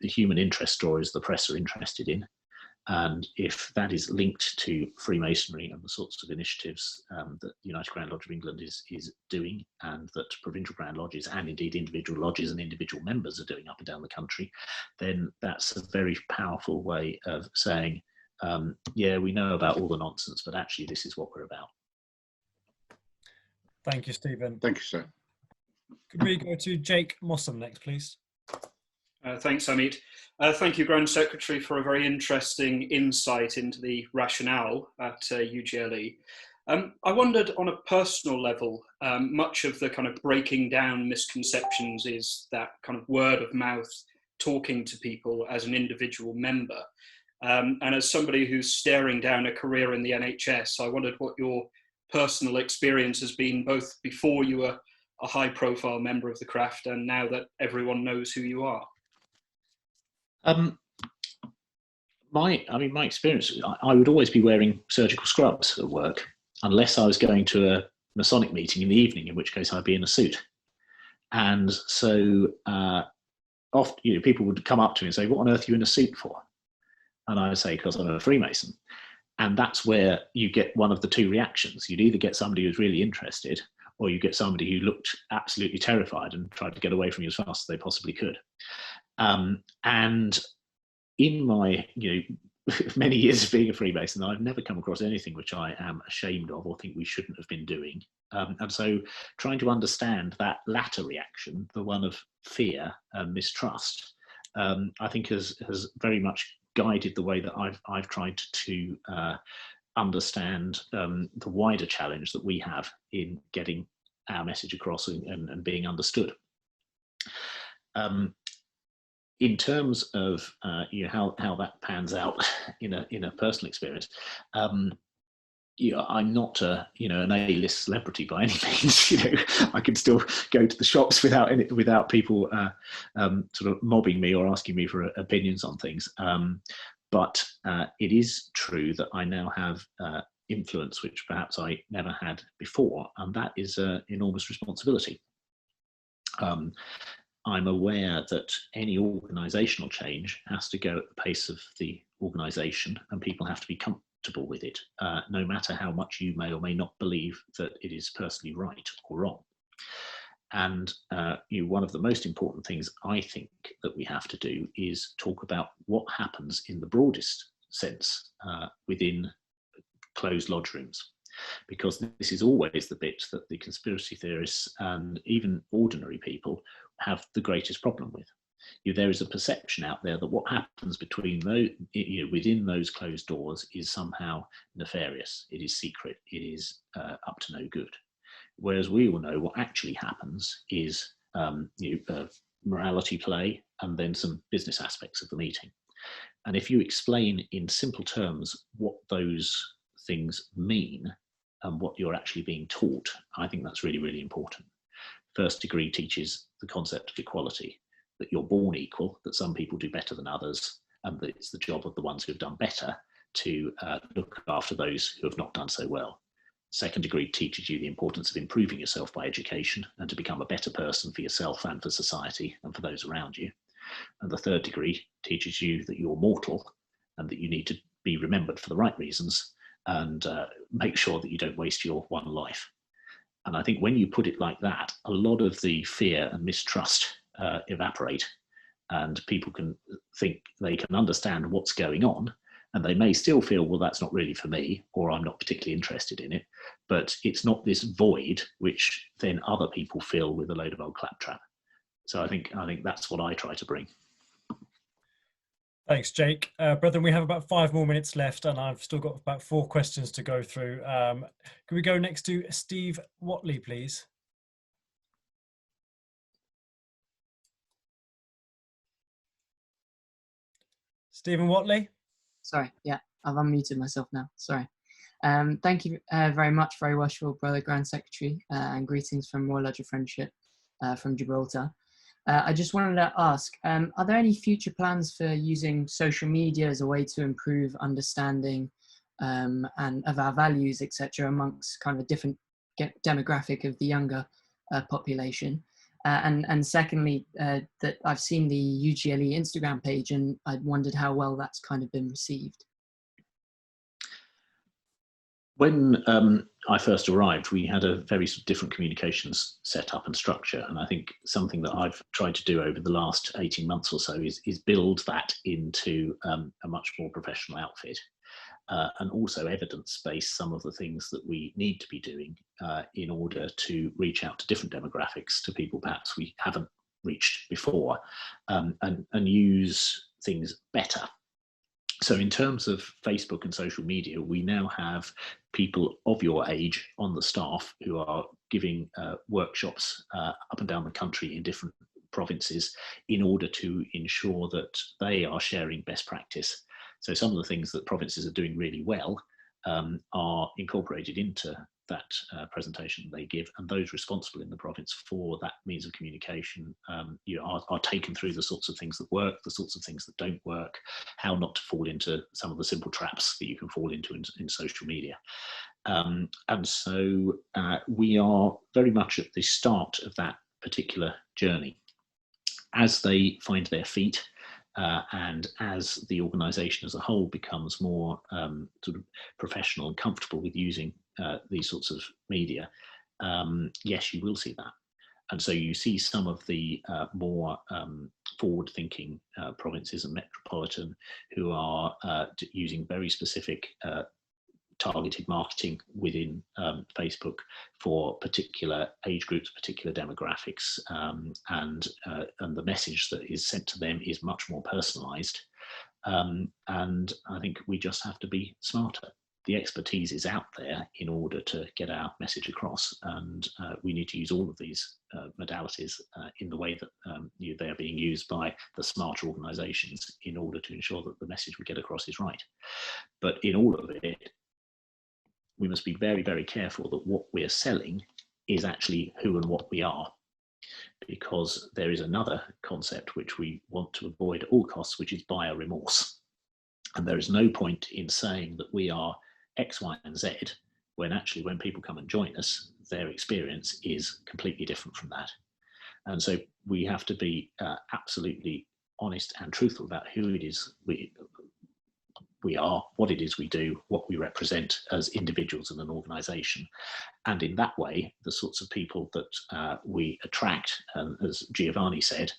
human interest stories the press are interested in. And if that is linked to Freemasonry and the sorts of initiatives that the United Grand Lodge of England is doing, and that provincial Grand Lodges and indeed individual lodges and individual members are doing up and down the country, then that's a very powerful way of saying, yeah, we know about all the nonsense, but actually this is what we're about. Thank you, Stephen. Thank you, sir. Could we go to Jake Mossam next, please? Thanks, Amit. Thank you, Grand Secretary, for a very interesting insight into the rationale at UGLE. I wondered, on a personal level, much of the kind of breaking down misconceptions is that kind of word of mouth, talking to people as an individual member. And as somebody who's staring down a career in the NHS, I wondered what your personal experience has been, both before you were a high-profile member of the craft and now that everyone knows who you are. My experience, I would always be wearing surgical scrubs at work, unless I was going to a Masonic meeting in the evening, in which case I'd be in a suit. And so often, people would come up to me and say, "What on earth are you in a suit for?" And I would say, "Because I'm a Freemason." And that's where you get one of the two reactions. You'd either get somebody who's really interested, or you get somebody who looked absolutely terrified and tried to get away from you as fast as they possibly could. And in my many years of being a Freemason, I've never come across anything which I am ashamed of or think we shouldn't have been doing. And so trying to understand that latter reaction, the one of fear and mistrust, I think has very much guided the way that I've tried to understand the wider challenge that we have in getting our message across and being understood. In terms of how that pans out in a personal experience, I'm not an A-list celebrity by any means. I can still go to the shops without people sort of mobbing me or asking me for opinions on things. But it is true that I now have influence which perhaps I never had before, and that is an enormous responsibility. I'm aware that any organisational change has to go at the pace of the organisation, and people have to be comfortable with it, no matter how much you may or may not believe that it is personally right or wrong. And one of the most important things I think that we have to do is talk about what happens in the broadest sense within closed lodge rooms, because this is always the bit that the conspiracy theorists and even ordinary people have the greatest problem with. There is a perception out there that what happens between those, within those closed doors is somehow nefarious. It is secret. It is up to no good. Whereas we all know what actually happens is morality play and then some business aspects of the meeting. And if you explain in simple terms what those things mean and what you're actually being taught, I think that's really, really important. First degree teaches the concept of equality, that you're born equal, that some people do better than others, and that it's the job of the ones who have done better to look after those who have not done so well. Second degree teaches you the importance of improving yourself by education and to become a better person for yourself and for society and for those around you. And the third degree teaches you that you're mortal and that you need to be remembered for the right reasons and make sure that you don't waste your one life. And I think when you put it like that, a lot of the fear and mistrust evaporate, and people can think they can understand what's going on, and they may still feel, well, that's not really for me, or I'm not particularly interested in it, but it's not this void which then other people fill with a load of old claptrap. So I think that's what I try to bring. Thanks, Jake. Brethren, we have about 5 more minutes left, and I've still got about 4 questions to go through. Can we go next to Steve Watley, please? Stephen Watley? Sorry, yeah, I've unmuted myself now, sorry. Thank you very much, Very Worshipful Brother Grand Secretary, and greetings from Royal Lodge of Friendship from Gibraltar. I just wanted to ask, are there any future plans for using social media as a way to improve understanding and of our values, etc., amongst kind of a different demographic of the younger population? And secondly, that I've seen the UGLE Instagram page, and I wondered how well that's kind of been received. When I first arrived, we had a very different communications setup and structure. And I think something that I've tried to do over the last 18 months or so is build that into a much more professional outfit. and also evidence-based some of the things that we need to be doing in order to reach out to different demographics, to people perhaps we haven't reached before, and use things better. So in terms of Facebook and social media, we now have people of your age on the staff who are giving workshops up and down the country in different provinces in order to ensure that they are sharing best practice. So some of the things that provinces are doing really well are incorporated into that presentation they give, and those responsible in the province for that means of communication are taken through the sorts of things that work, the sorts of things that don't work, how not to fall into some of the simple traps that you can fall into in social media. And so we are very much at the start of that particular journey. As they find their feet, and as the organisation as a whole becomes more sort of professional and comfortable with using these sorts of media, yes, you will see that. And so you see some of the more forward-thinking provinces and metropolitan who are using very specific targeted marketing within Facebook for particular age groups, particular demographics, and the message that is sent to them is much more personalised. And I think we just have to be smarter. The expertise is out there in order to get our message across, and we need to use all of these modalities in the way that they are being used by the smarter organisations in order to ensure that the message we get across is right. But in all of it, we must be very, very careful that what we're selling is actually who and what we are, because there is another concept which we want to avoid at all costs, which is buyer remorse. And there is no point in saying that we are X, Y, and Z, when actually when people come and join us, their experience is completely different from that. And so we have to be absolutely honest and truthful about who it is we are, what it is we do, what we represent as individuals in an organisation. And in that way, the sorts of people that we attract, as Giovanni said,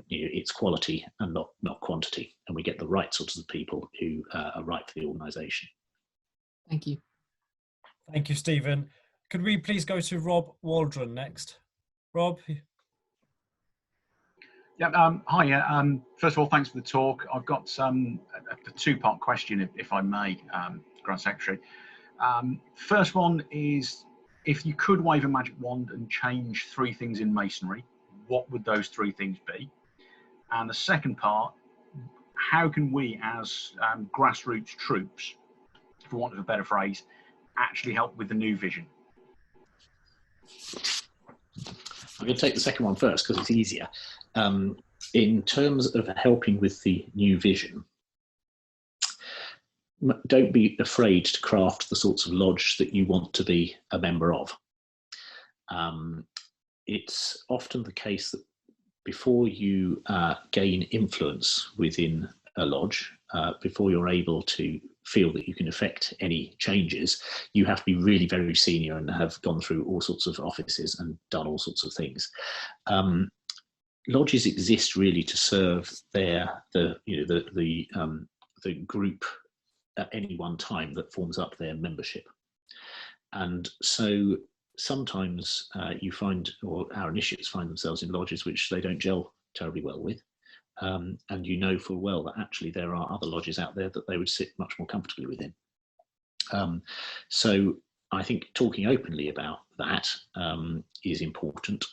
it's quality and not quantity. And we get the right sorts of people who are right for the organisation. Thank you. Thank you, Stephen. Could we please go to Rob Waldron next? Rob? Yeah, hi. Yeah. First of all, thanks for the talk. I've got a two-part question, if I may, Grand Secretary. First one is, if you could wave a magic wand and change 3 things in Masonry, what would those 3 things be? And the second part, how can we as grassroots troops, for want of a better phrase, actually help with the new vision? I'm going to take the second one first because it's easier. In terms of helping with the new vision, don't be afraid to craft the sorts of lodge that you want to be a member of. It's often the case that before you gain influence within a lodge, before you're able to feel that you can affect any changes, you have to be really very senior and have gone through all sorts of offices and done all sorts of things. Lodges exist really to serve the group at any one time that forms up their membership. And so sometimes you find, or our initiates find themselves in lodges which they don't gel terribly well with. And you know full well that actually there are other lodges out there that they would sit much more comfortably within. So I think talking openly about that is important,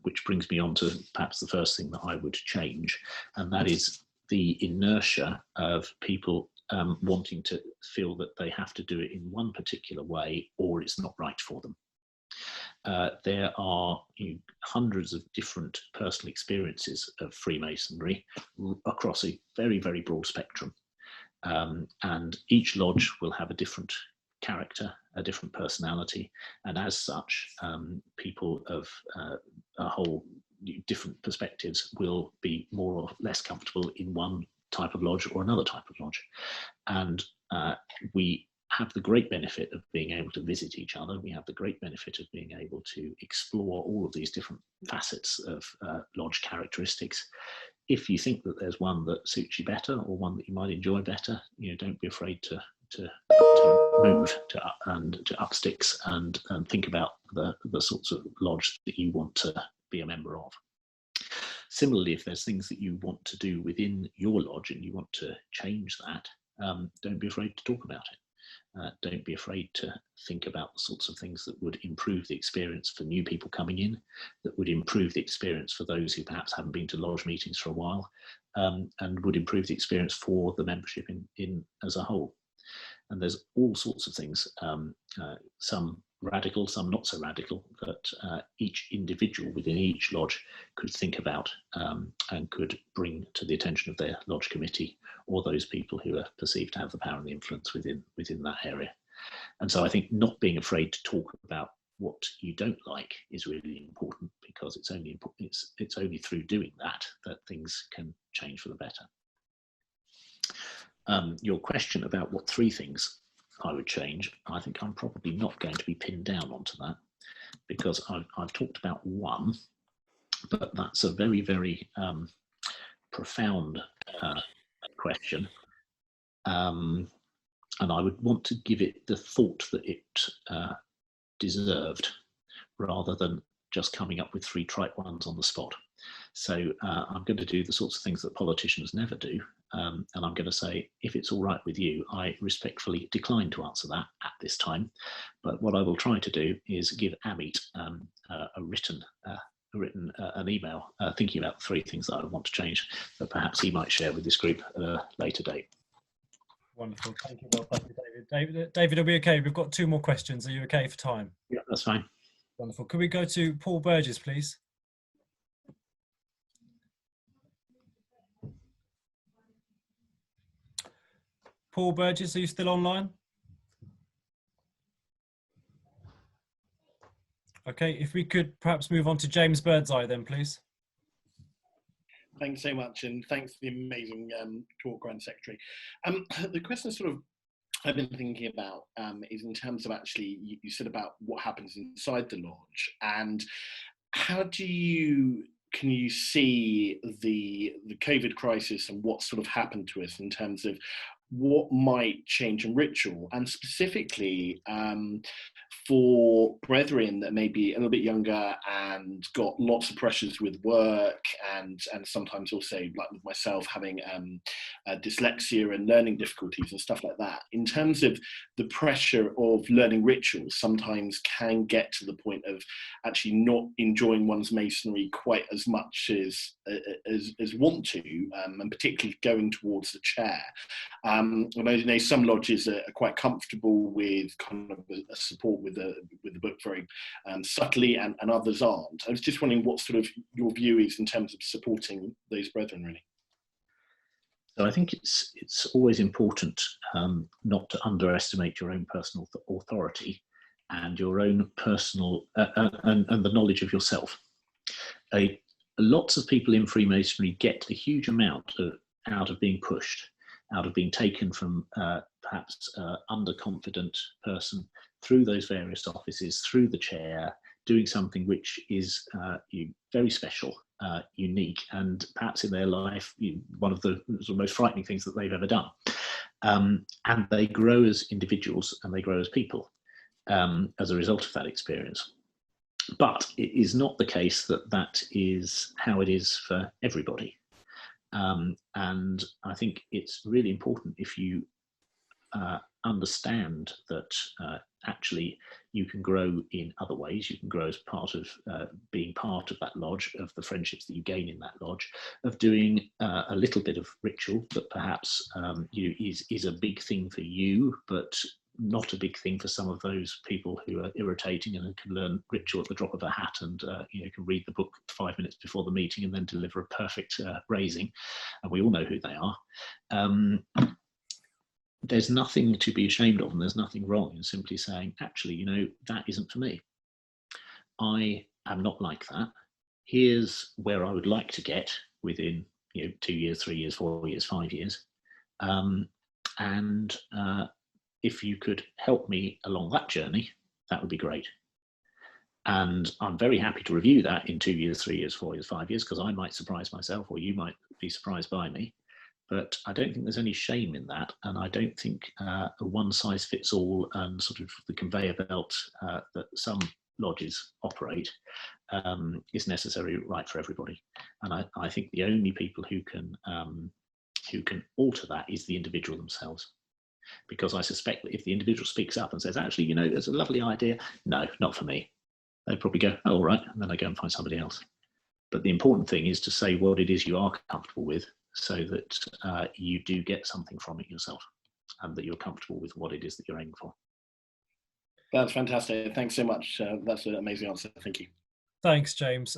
which brings me on to perhaps the first thing that I would change, and that is the inertia of people wanting to feel that they have to do it in one particular way or it's not right for them. There are hundreds of different personal experiences of Freemasonry across a very, very broad spectrum. And each lodge will have a different character, a different personality, and as such, people of a whole different perspectives will be more or less comfortable in one type of lodge or another type of lodge. And we have the great benefit of being able to visit each other. We have the great benefit of being able to explore all of these different facets of lodge characteristics if you think that there's one that suits you better or one that you might enjoy better, don't be afraid to move to up sticks and think about the sorts of lodge that you want to be a member of. Similarly, if there's things that you want to do within your lodge and you want to change that, don't be afraid to talk about it. Don't be afraid to think about the sorts of things that would improve the experience for new people coming in, that would improve the experience for those who perhaps haven't been to lodge meetings for a while, and would improve the experience for the membership in as a whole. And there's all sorts of things, some radical, some not so radical, that each individual within each lodge could think about and could bring to the attention of their lodge committee or those people who are perceived to have the power and the influence within that area. And so I think not being afraid to talk about what you don't like is really important, because it's only through doing that things can change for the better. Your question about what 3 things I would change, I think I'm probably not going to be pinned down onto that, because I've talked about one, but that's a very, very profound question. And I would want to give it the thought that it deserved, rather than just coming up with 3 trite ones on the spot. So I'm going to do the sorts of things that politicians never do. And I'm going to say, if it's all right with you, I respectfully decline to answer that at this time. But what I will try to do is give Amit an email thinking about 3 things that I want to change that perhaps he might share with this group at a later date. Wonderful. Thank you, Will. Thank you, David. David, it'll be okay. We've got 2 more questions. Are you okay for time? Yeah, that's fine. Wonderful. Could we go to Paul Burgess, please? Paul Burgess, are you still online? Okay, if we could perhaps move on to James Birdseye then, please. Thanks so much, and thanks for the amazing talk, Grand Secretary. The question sort of I've been thinking about is in terms of actually, you said about what happens inside the lodge, and how can you see the COVID crisis and what sort of happened to us in terms of what might change in ritual, and specifically for brethren that may be a little bit younger and got lots of pressures with work, and sometimes also, like with myself, having dyslexia and learning difficulties and stuff like that. In terms of the pressure of learning rituals, sometimes can get to the point of actually not enjoying one's masonry quite as much as want to, and particularly going towards the chair. I know some lodges are quite comfortable with kind of a support with the book very subtly, and others aren't. I was just wondering what sort of your view is in terms of supporting those brethren, really. So I think it's always important not to underestimate your own personal authority and your own personal and the knowledge of yourself. Lots of people in Freemasonry get a huge amount out of being pushed, out of being taken from perhaps underconfident person through those various offices, through the chair, doing something which is very special, unique, and perhaps in their life, one of the most frightening things that they've ever done. And they grow as individuals and they grow as people as a result of that experience. But it is not the case that that is how it is for everybody. And I think it's really important, if you understand that actually you can grow in other ways. You can grow as part of being part of that lodge, of the friendships that you gain in that lodge, of doing a little bit of ritual that perhaps is a big thing for you, but not a big thing for some of those people who are irritating and can learn ritual at the drop of a hat, and can read the book 5 minutes before the meeting and then deliver a perfect raising, and we all know who they are. There's nothing to be ashamed of, and there's nothing wrong in simply saying, actually, that isn't for me. I am not like that. Here's where I would like to get within 2 years, 3 years, 4 years, 5 years, and if you could help me along that journey, that would be great. And I'm very happy to review that in 2 years, 3 years, 4 years, 5 years, because I might surprise myself or you might be surprised by me. But I don't think there's any shame in that. And I don't think a one size fits all and sort of the conveyor belt that some lodges operate is necessarily right for everybody. And I think the only people who can alter that is the individual themselves. Because I suspect that if the individual speaks up and says, actually, you know, there's a lovely idea, no, not for me, they'd probably go, oh, all right, and then they go and find somebody else. But the important thing is to say what it is you are comfortable with, so that you do get something from it yourself, and that you're comfortable with what it is that you're aiming for. That's fantastic. Thanks so much. That's an amazing answer. Thank you. Thanks, James.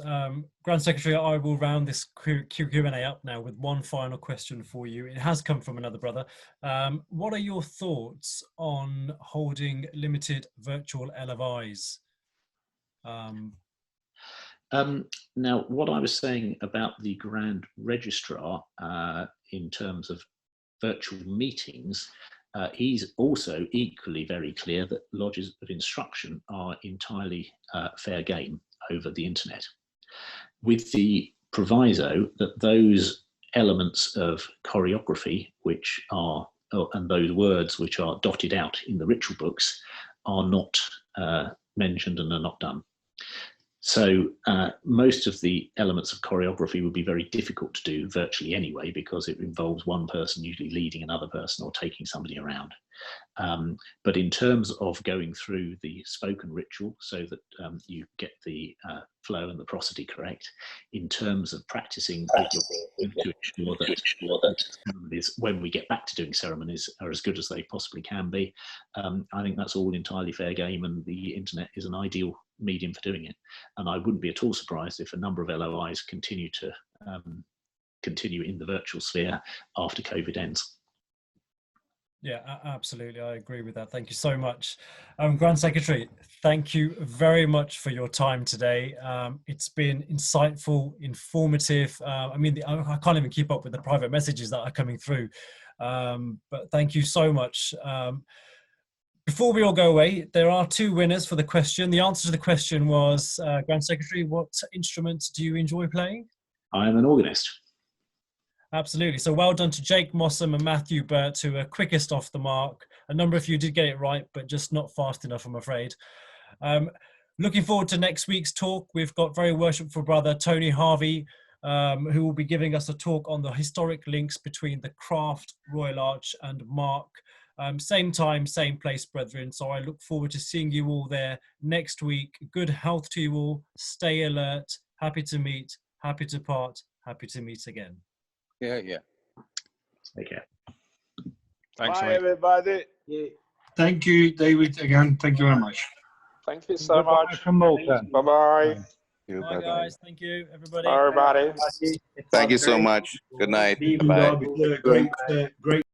Grand Secretary, I will round this Q&A up now with one final question for you. It has come from another brother. What are your thoughts on holding limited virtual LOIs? Now, what I was saying about the Grand Registrar in terms of virtual meetings, he's also equally very clear that lodges of instruction are entirely fair game over the internet, with the proviso that those elements of choreography which are, and those words which are dotted out in the ritual books are not mentioned and are not done. So most of the elements of choreography would be very difficult to do virtually anyway, because it involves one person usually leading another person or taking somebody around. But in terms of going through the spoken ritual so that you get the flow and the prosody correct, in terms of practicing with your to ensure that ceremonies, when we get back to doing ceremonies, are as good as they possibly can be, I think that's all entirely fair game, and the internet is an ideal medium for doing it. And I wouldn't be at all surprised if a number of LOIs continue to continue in the virtual sphere after COVID ends. Yeah, absolutely. I agree with that. Thank you so much. Grand Secretary, thank you very much for your time today. It's been insightful, informative. I mean, I can't even keep up with the private messages that are coming through. But thank you so much. Before we all go away, there are two winners for the question. The answer to the question was, Grand Secretary, what instrument do you enjoy playing? I am an organist. Absolutely. So well done to Jake Mossam and Matthew Burt, who are quickest off the mark. A number of you did get it right, but just not fast enough, I'm afraid. Looking forward to next week's talk. We've got very worshipful brother Tony Harvey, who will be giving us a talk on the historic links between the Craft, Royal Arch and Mark. Same time, same place, brethren. So I look forward to seeing you all there next week. Good health to you all. Stay alert. Happy to meet. Happy to part. Happy to meet again. Yeah. Take care. Thanks, bye, everybody. Thank you, David, again. Thank you very much. Thank you so much. Bye-bye. Bye, guys. Thank you, everybody. Bye, everybody. Thank you so much. Good night. Bye-bye. Great